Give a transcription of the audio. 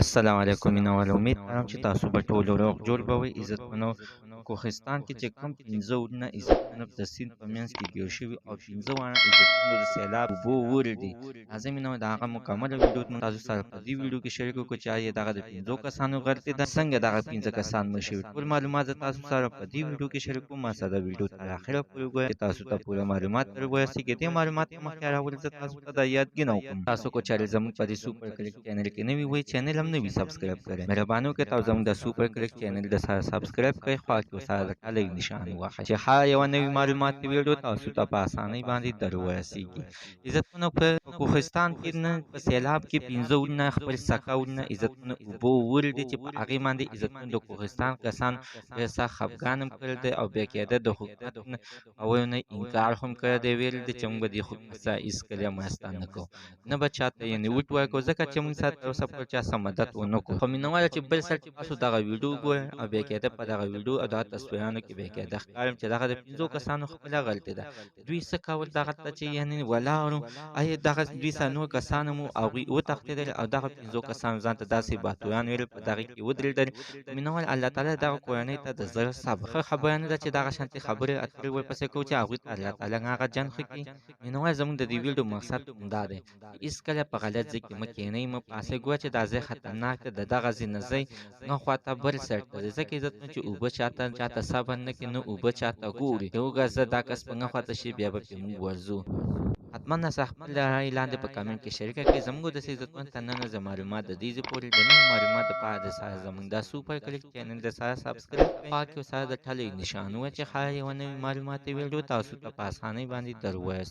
السلام علیکم مینوال امید لرم چې تاسو به ټول روغ جوړ به وئ. عزتمنو، په کوهستان کې چې کوم 15 ورونه عزتمنو د سیند په منځ کې جوړ شوي او 15 واړه عزتمنو د سیلاب اوبو وړي دي. راځئ مینوال د هغه مکمله ویډیو مو تاسو سره په دې ویډیو کې شریک کړو چې آیا دغه د 15 کسانو غلطي ده، څنګه دغه 15 کسان مړه شوي. ټول معلومات زه تاسو سره په دې ویډیو کې شریک کوم. ما سره د ویډیو تر اخره پورې وګورئ چې تاسو ته پوره معلومات در ورسیږي. دې معلومات ته مخکې راول زه تاسو ته د یادګینه وکړم. تاسو کو چارې زموږ په دې سوپر کلیک چینل کې نوي وئ، چینل هم نوي سبسکرایب کړئ. مهرباني وکړئ تاسو زموږ د سوپر کلیک چینل د سره سبسکرایب کړئ، خوا کې سره د ټلۍ نشان ووهئ چې هر یوه نوې معلوماتي ویډیو تاسو ته په اسانۍ باندې در ورسیږي. عزتمنو، په کوهستان کې نن په سیلاب کې 15 ورونه خپل سکه ورونه عزتمنو اوبو وړي دي چې په هغې باندې عزتمنو د کوهستان کسان ډېر سخت خفګان هم کړی دی او بیا کېده د حکومت کولو نه انکار هم کړی دی. ویل دي چې موږ به دې حکومت سره هېڅکله مرسته نه کوو، نه به چاته یعنې وټ ورکوو، ځکه چې موږ سره تر اوسه پورې چا څه مدد ونه کړو. خو مینهواله چې بل سر چې تاسو دغه ویډیو وګورئ او بیا کېده په دغه ویډیو او دغه تصویرانو کې بیا کېده ښکارم چې دغه د 15 کسانو خپله غلطي ده. دوی څه کول دغه ته چې یعنې ولاړو، آیا دغه دوی سره نور کسان هم هغوی وتښتېدل او دغه 15 کسانو ځان ته داسې باتوران ویل په دغه کې ودرېدل. مینهوال الله تعالی دغه کورنۍ ته د زړه صبر. ښه خبره نه ده چې دغه شانتې خبرې اترې ورپسې کوو چې هغوی ته الله تعالی هغه جنګ ښه کړي. مینهوال زموږ د دې ویډیو مقصد همدا دی چې هېڅکله په غلط ځای کې مه کښېنئ، مه پاسئ. ګوره چې دا ځای خطرناک دی، د دغه ځای نه ځئ نه خواته بل سایډ ته ځئ، ځکه عزتمنو چې اوبه چاته صبر نه کړي، نه اوبه چاته ګوري. یو ګزه دا کس په نه خواته شي بیا به پرې موږ ورځو. حتما نسه خپل رایې لاندې په کامنټ کې شریکه کړئ. زموږ د عزتمن ته نن زه معلومات د دې ځای پورې د نوي معلومات دپاره د سره زموږ دا سوپر کلیک چینل د سره سبسکرایب کړئ، خوا کې ورسره د ټلۍ نشان ووهئ چې هر یوه نوې معلوماتي ویډیو تاسو ته په اسانۍ باندې در ورسي.